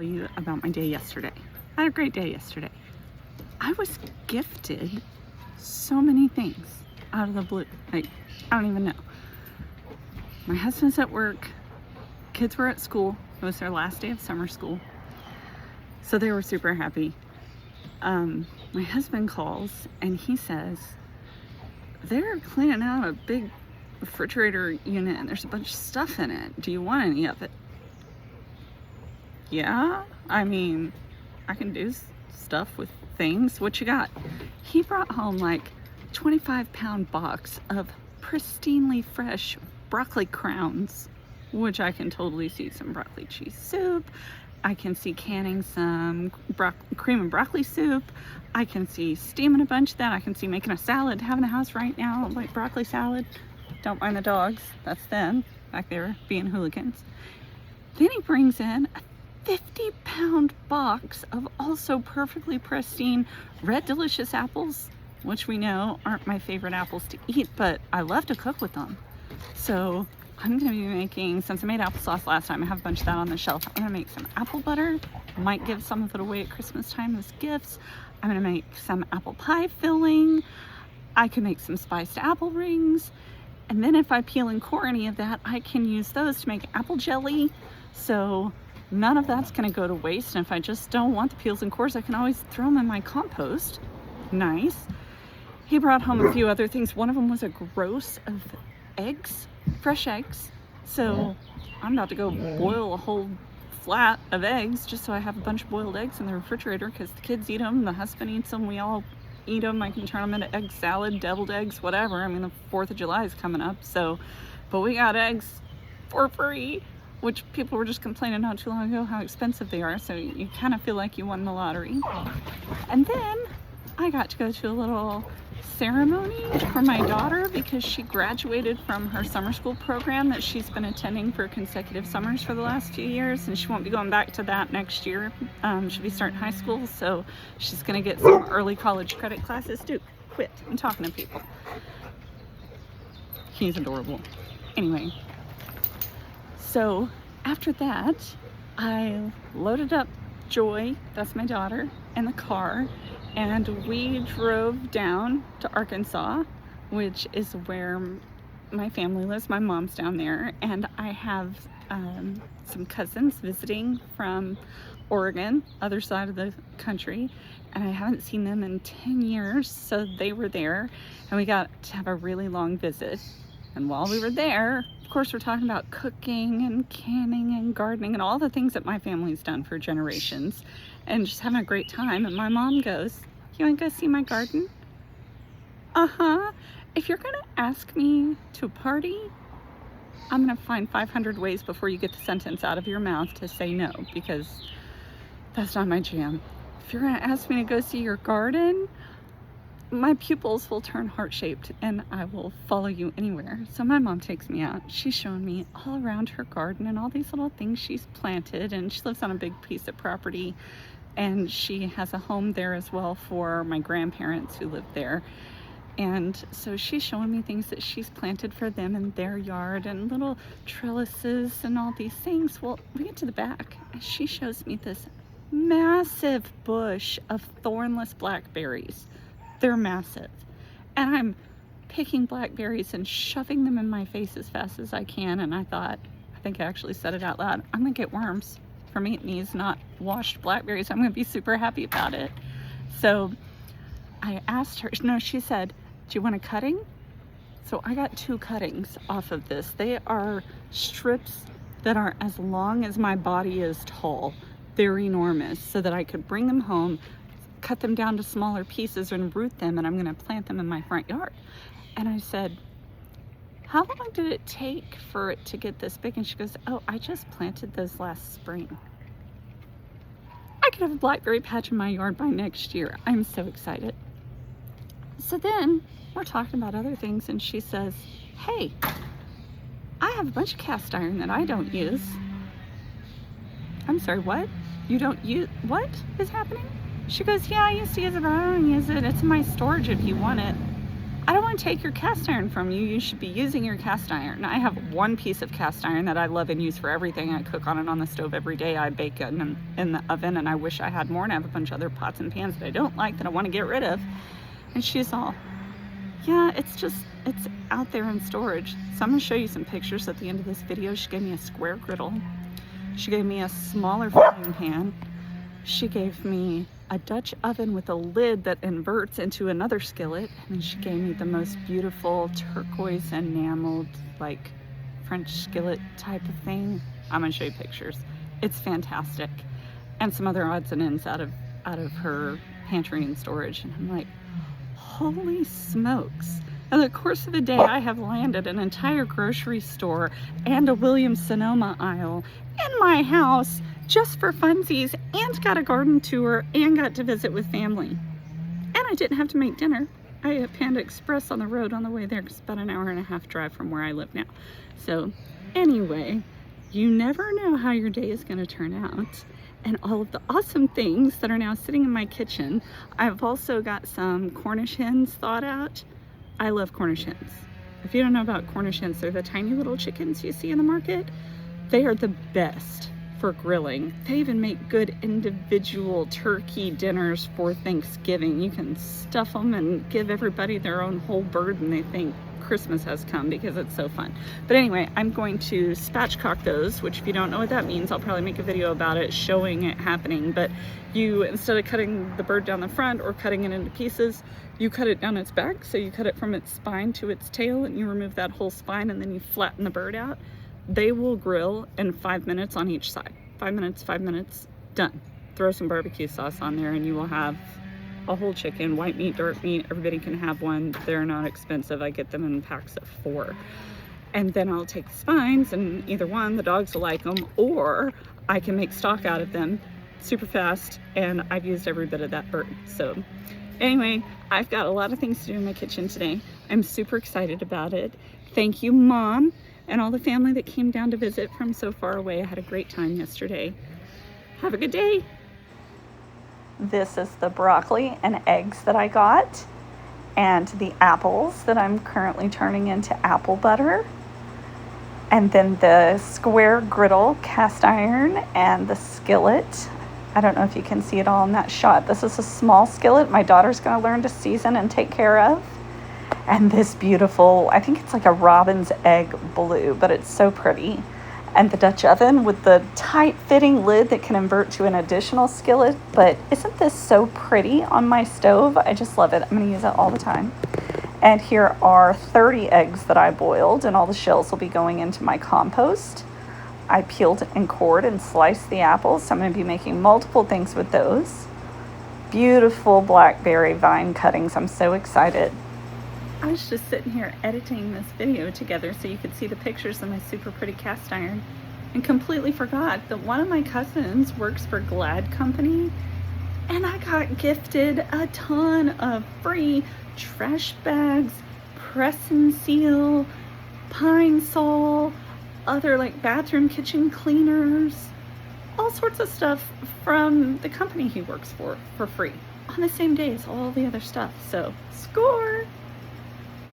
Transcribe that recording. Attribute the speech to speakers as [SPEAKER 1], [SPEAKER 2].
[SPEAKER 1] You about my day yesterday. I had a great day yesterday. I was gifted so many things out of the blue. Like, I don't even know. My husband's at work. Kids were at school. It was their last day of summer school. So they were super happy. My husband calls and he says, they're cleaning out a big refrigerator unit and there's a bunch of stuff in it. Do you want any of it? Yeah, I mean, I can do stuff with things. What you got? He brought home like 25-pound box of pristinely fresh broccoli crowns, which I can totally see some broccoli cheese soup. I can see canning some cream and broccoli soup. I can see steaming a bunch of that. I can see making a salad, having a house right now, like broccoli salad. Don't mind the dogs, that's them back there being hooligans. Then he brings in a 50-pound box of also perfectly pristine red delicious apples, which we know aren't my favorite apples to eat, but I love to cook with them. So I'm going to be making, since I made applesauce last time, I have a bunch of that on the shelf. I'm going to make some apple butter. Might give some of it away at Christmas time as gifts. I'm going to make some apple pie filling. I can make some spiced apple rings. And then if I peel and core any of that, I can use those to make apple jelly. So none of that's going to go to waste. And if I just don't want the peels and cores, I can always throw them in my compost. Nice. He brought home a few other things. One of them was a gross of eggs, fresh eggs. So I'm about to go boil a whole flat of eggs just so I have a bunch of boiled eggs in the refrigerator because the kids eat them, the husband eats them, we all eat them. I can turn them into egg salad, deviled eggs, whatever. I mean, the 4th of July is coming up, so, but we got eggs for free, which people were just complaining not too long ago how expensive they are, so you kind of feel like you won the lottery. And then I got to go to a little ceremony for my daughter because she graduated from her summer school program that she's been attending for consecutive summers for the last few years, and she won't be going back to that next year. She'll be starting high school, so she's going to get some early college credit classes. Dude, quit. I'm talking to people. He's adorable. Anyway, so after that, I loaded up Joy, that's my daughter, in the car, and we drove down to Arkansas, which is where my family lives. My mom's down there, and I have some cousins visiting from Oregon, other side of the country, and I haven't seen them in 10 years, so they were there, and we got to have a really long visit. And while we were there, of course, we're talking about cooking and canning and gardening and all the things that my family's done for generations and just having a great time. And my mom goes, you want to go see my garden? Uh-huh. If you're going to ask me to a party, I'm going to find 500 ways before you get the sentence out of your mouth to say no, because that's not my jam. If you're going to ask me to go see your garden, my pupils will turn heart-shaped and I will follow you anywhere. So my mom takes me out. She's showing me all around her garden and all these little things she's planted, and she lives on a big piece of property, and she has a home there as well for my grandparents who live there. And so she's showing me things that she's planted for them in their yard and little trellises and all these things. Well, we get to the back and she shows me this massive bush of thornless blackberries. They're massive. And I'm picking blackberries and shoving them in my face as fast as I can. And I thought, I think I actually said it out loud, I'm gonna get worms from eating these not washed blackberries. I'm gonna be super happy about it. So I asked her, no, she said, do you want a cutting? So I got 2 cuttings off of this. They are strips that are as long as my body is tall. They're enormous, so that I could bring them home, cut them down to smaller pieces and root them, and I'm gonna plant them in my front yard. And I said, how long did it take for it to get this big? And she goes, oh, I just planted those last spring. I could have a blackberry patch in my yard by next year. I'm so excited. So then we're talking about other things, and she says, hey, I have a bunch of cast iron that I don't use. I'm sorry, what? You don't use, what is happening? She goes, yeah, I used to use it, but I don't use it. It's in my storage if you want it. I don't want to take your cast iron from you. You should be using your cast iron. I have one piece of cast iron that I love and use for everything. I cook on it on the stove every day. I bake it in the oven, and I wish I had more, and I have a bunch of other pots and pans that I don't like that I want to get rid of. And she's all, yeah, it's out there in storage. So I'm going to show you some pictures at the end of this video. She gave me a square griddle. She gave me a smaller frying pan. She gave me a Dutch oven with a lid that inverts into another skillet, and then she gave me the most beautiful turquoise enameled like French skillet type of thing. I'm gonna show you pictures. It's fantastic. And some other odds and ends out of her pantry and storage, and I'm like, holy smokes. In the course of a day, I have landed an entire grocery store and a Williams-Sonoma aisle in my house just for funsies, and got a garden tour, and got to visit with family. And I didn't have to make dinner. I ate Panda Express on the road on the way there, 'cause it's about an hour and a half drive from where I live now. So anyway, you never know how your day is going to turn out. And all of the awesome things that are now sitting in my kitchen. I've also got some Cornish hens thawed out. I love Cornish hens. If you don't know about Cornish hens, they're the tiny little chickens you see in the market. They are the best for grilling. They even make good individual turkey dinners for Thanksgiving. You can stuff them and give everybody their own whole bird, and they think Christmas has come because it's so fun. But anyway, I'm going to spatchcock those, which if you don't know what that means, I'll probably make a video about it showing it happening. But you, instead of cutting the bird down the front or cutting it into pieces, you cut it down its back. So you cut it from its spine to its tail, and you remove that whole spine, and then you flatten the bird out. They will grill in 5 minutes on each side. 5 minutes, done. Throw some barbecue sauce on there, and you will have a whole chicken, white meat, dark meat. Everybody can have one. They're not expensive. I get them in packs of 4. And then I'll take the spines, and either one, the dogs will like them, or I can make stock out of them super fast, and I've used every bit of that bird. So anyway, I've got a lot of things to do in my kitchen today. I'm super excited about it. Thank you, Mom, and all the family that came down to visit from so far away. I had a great time yesterday. Have a good day. This is the broccoli and eggs that I got, and the apples that I'm currently turning into apple butter, and then the square griddle cast iron and the skillet. I don't know if you can see it all in that shot. This is a small skillet my daughter's going to learn to season and take care of. And this beautiful, I think it's like a robin's egg blue, but it's so pretty. And the Dutch oven with the tight-fitting lid that can invert to an additional skillet. But isn't this so pretty on my stove? I just love it. I'm going to use it all the time. And here are 30 eggs that I boiled, and all the shells will be going into my compost. I peeled and cored and sliced the apples, so I'm going to be making multiple things with those. Beautiful blackberry vine cuttings. I'm so excited. I was just sitting here editing this video together so you could see the pictures of my super pretty cast iron, and completely forgot that one of my cousins works for Glad Company, and I got gifted a ton of free trash bags, press and seal, Pine Sol, other like bathroom kitchen cleaners, all sorts of stuff from the company he works for free on the same day as all the other stuff. So score!